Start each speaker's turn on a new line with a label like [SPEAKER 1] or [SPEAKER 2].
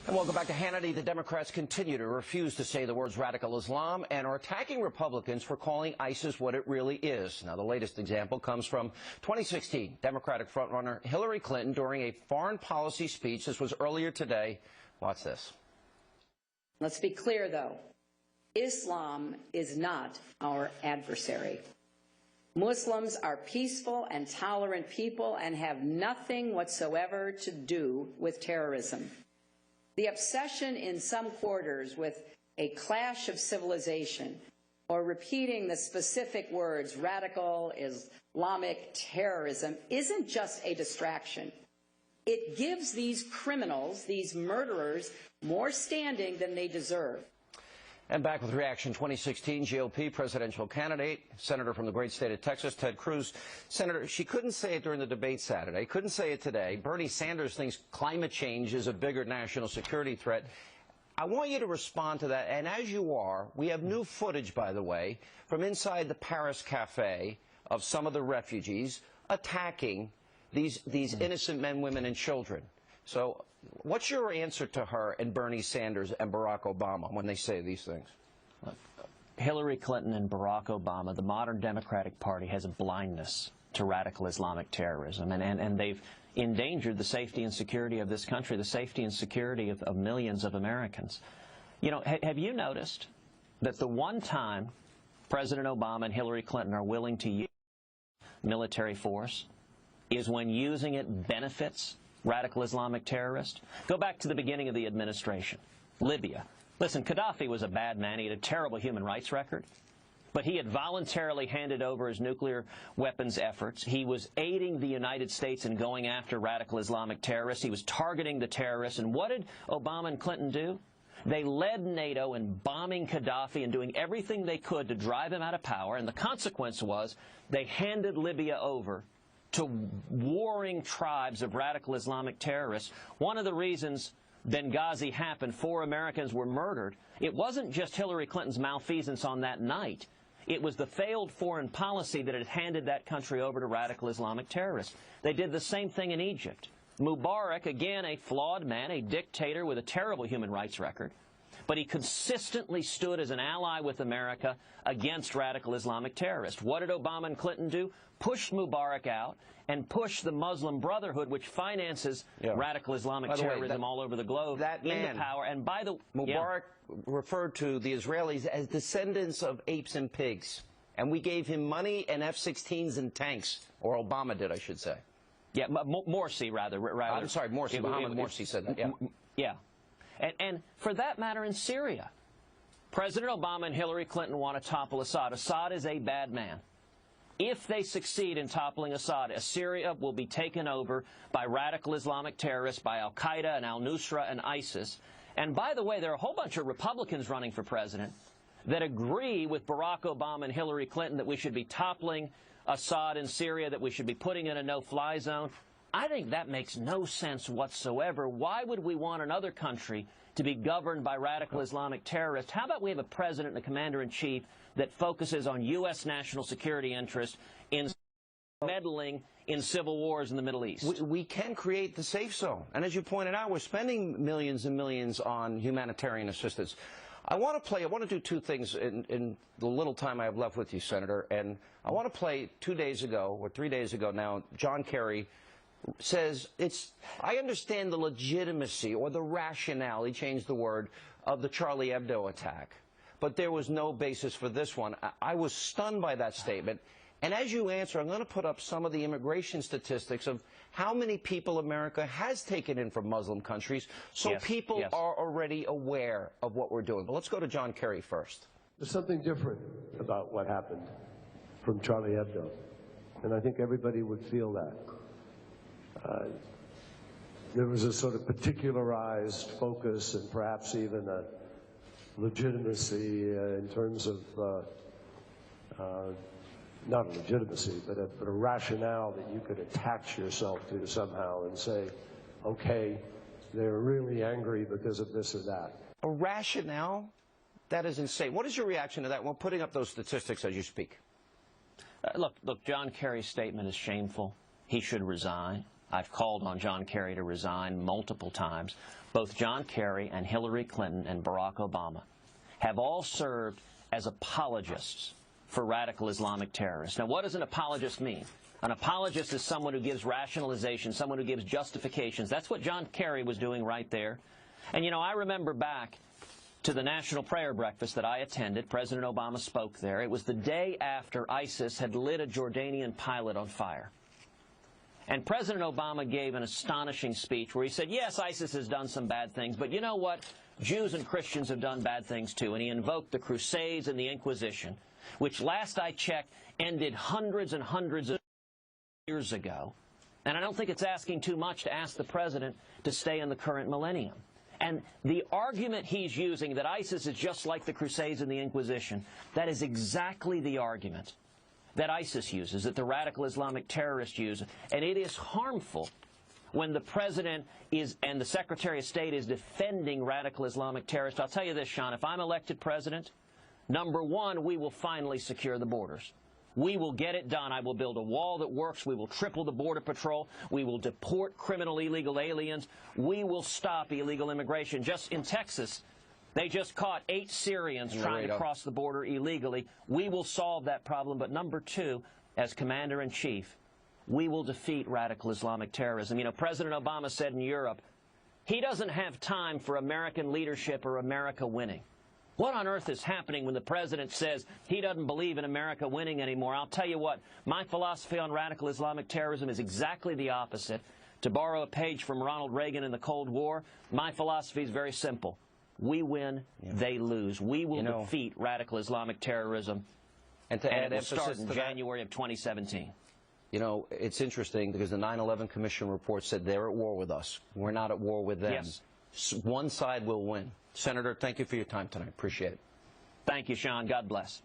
[SPEAKER 1] And welcome back to Hannity. The Democrats continue to refuse to say the words radical Islam and are attacking Republicans for calling ISIS what it really is. Now, the latest example comes from 2016 Democratic frontrunner Hillary Clinton during a foreign policy speech. This was earlier today. Watch this.
[SPEAKER 2] Let's be clear, though. Islam is not our adversary. Muslims are peaceful and tolerant people and have nothing whatsoever to do with terrorism. The obsession in some quarters with a clash of civilization or repeating the specific words radical Islamic terrorism isn't just a distraction. It gives these criminals, these murderers, more standing than they deserve.
[SPEAKER 1] And back with reaction, 2016 GOP presidential candidate, senator from the great state of Texas, Ted Cruz. Senator, she couldn't say it during the debate Saturday, couldn't say it today. Bernie Sanders thinks climate change is a bigger national security threat. I want you to respond to that, and as you are, we have new footage, by the way, from inside the Paris cafe of some of the refugees attacking these innocent men, women, and children. So what's your answer to her and Bernie Sanders and Barack Obama when they say these things?
[SPEAKER 3] Hillary Clinton and Barack Obama, the modern Democratic Party, has a blindness to radical Islamic terrorism, and they've endangered the safety and security of this country, the safety and security of millions of Americans. You know, have you noticed that the one time President Obama and Hillary Clinton are willing to use military force is when using it benefits radical Islamic terrorists? Go back to the beginning of the administration. Libya. Listen, Gaddafi was a bad man. He had a terrible human rights record. But he had voluntarily handed over his nuclear weapons efforts. He was aiding the United States in going after radical Islamic terrorists. He was targeting the terrorists. And what did Obama and Clinton do? They led NATO in bombing Gaddafi and doing everything they could to drive him out of power. And the consequence was they handed Libya over to warring tribes of radical Islamic terrorists. One of the reasons Benghazi happened, 4 Americans were murdered, it wasn't just Hillary Clinton's malfeasance on that night. It was the failed foreign policy that had handed that country over to radical Islamic terrorists. They did the same thing in Egypt. Mubarak, again, a flawed man, a dictator with a terrible human rights record, but he consistently stood as an ally with America against radical Islamic terrorists. What did Obama and Clinton do? Pushed Mubarak out and pushed the Muslim Brotherhood, which finances radical Islamic terrorism all over the globe, into power. And by the
[SPEAKER 1] Mubarak referred to the Israelis as descendants of apes and pigs, and we gave him money and F-16s and tanks, or Obama did, I should say.
[SPEAKER 3] Yeah, Morsi, rather.
[SPEAKER 1] I'm sorry, Morsi. Mohammed Morsi said that.
[SPEAKER 3] Yeah. And for that matter, in Syria, President Obama and Hillary Clinton want to topple Assad. Assad is a bad man. If they succeed in toppling Assad, Syria will be taken over by radical Islamic terrorists, by al-Qaeda and al-Nusra and ISIS. And by the way, there are a whole bunch of Republicans running for president that agree with Barack Obama and Hillary Clinton that we should be toppling Assad in Syria, that we should be putting in a no-fly zone. I think that makes no sense whatsoever. Why would we want another country to be governed by radical Islamic terrorists? How about we have a president and a commander-in-chief that focuses on U.S. national security interests in meddling in civil wars in the Middle East?
[SPEAKER 1] We can create the safe zone. And as you pointed out, we're spending millions and millions on humanitarian assistance. I want to do two things in the little time I have left with you, Senator. And I want to play 2 days ago, or 3 days ago now, John Kerry says I understand the legitimacy or the rationale, he changed the word, of the Charlie Hebdo attack, but there was no basis for this one. I was stunned by that statement. And as you answer, I'm going to put up some of the immigration statistics of how many people America has taken in from Muslim countries, so people are already aware of what we're doing. But let's go to John Kerry first.
[SPEAKER 4] There's something different about what happened from Charlie Hebdo, and I think everybody would feel that. There was a sort of particularized focus and perhaps even a legitimacy in terms of, not a legitimacy, but a rationale that you could attach yourself to somehow and say, okay, they're really angry because of this or that.
[SPEAKER 1] A rationale? That is insane. What is your reaction to that? Well, putting up those statistics as you speak.
[SPEAKER 3] Look, John Kerry's statement is shameful. He should resign. I've called on John Kerry to resign multiple times. Both John Kerry and Hillary Clinton and Barack Obama have all served as apologists for radical Islamic terrorists. Now, what does an apologist mean? An apologist is someone who gives rationalization, someone who gives justifications. That's what John Kerry was doing right there. And, you know, I remember back to the National Prayer Breakfast that I attended. President Obama spoke there. It was the day after ISIS had lit a Jordanian pilot on fire. And President Obama gave an astonishing speech where he said, yes, ISIS has done some bad things, but you know what? Jews and Christians have done bad things too. And he invoked the Crusades and the Inquisition, which last I checked ended hundreds and hundreds of years ago. And I don't think it's asking too much to ask the president to stay in the current millennium. And the argument he's using, that ISIS is just like the Crusades and the Inquisition, that is exactly the argument that ISIS uses, that the radical Islamic terrorists use. And it is harmful when the president is and the Secretary of State is defending radical Islamic terrorists. I'll tell you this, Sean, if I'm elected president, number one, we will finally secure the borders. We will get it done. I will build a wall that works. We will triple the Border Patrol. We will deport criminal illegal aliens. We will stop illegal immigration. Just in Texas, they just caught 8 Syrians trying to cross the border illegally. We will solve that problem. But number two, as Commander-in-Chief, we will defeat radical Islamic terrorism. You know, President Obama said in Europe, he doesn't have time for American leadership or America winning. What on earth is happening when the president says he doesn't believe in America winning anymore? I'll tell you what, my philosophy on radical Islamic terrorism is exactly the opposite. To borrow a page from Ronald Reagan in the Cold War, my philosophy is very simple. We win, they lose. We will defeat radical Islamic terrorism,
[SPEAKER 1] and it will
[SPEAKER 3] start in January of 2017.
[SPEAKER 1] You know, it's interesting because the 9/11 Commission report said they're at war with us. We're not at war with them.
[SPEAKER 3] Yes.
[SPEAKER 1] One side will win. Senator, thank you for your time tonight. Appreciate it.
[SPEAKER 3] Thank you, Sean. God bless.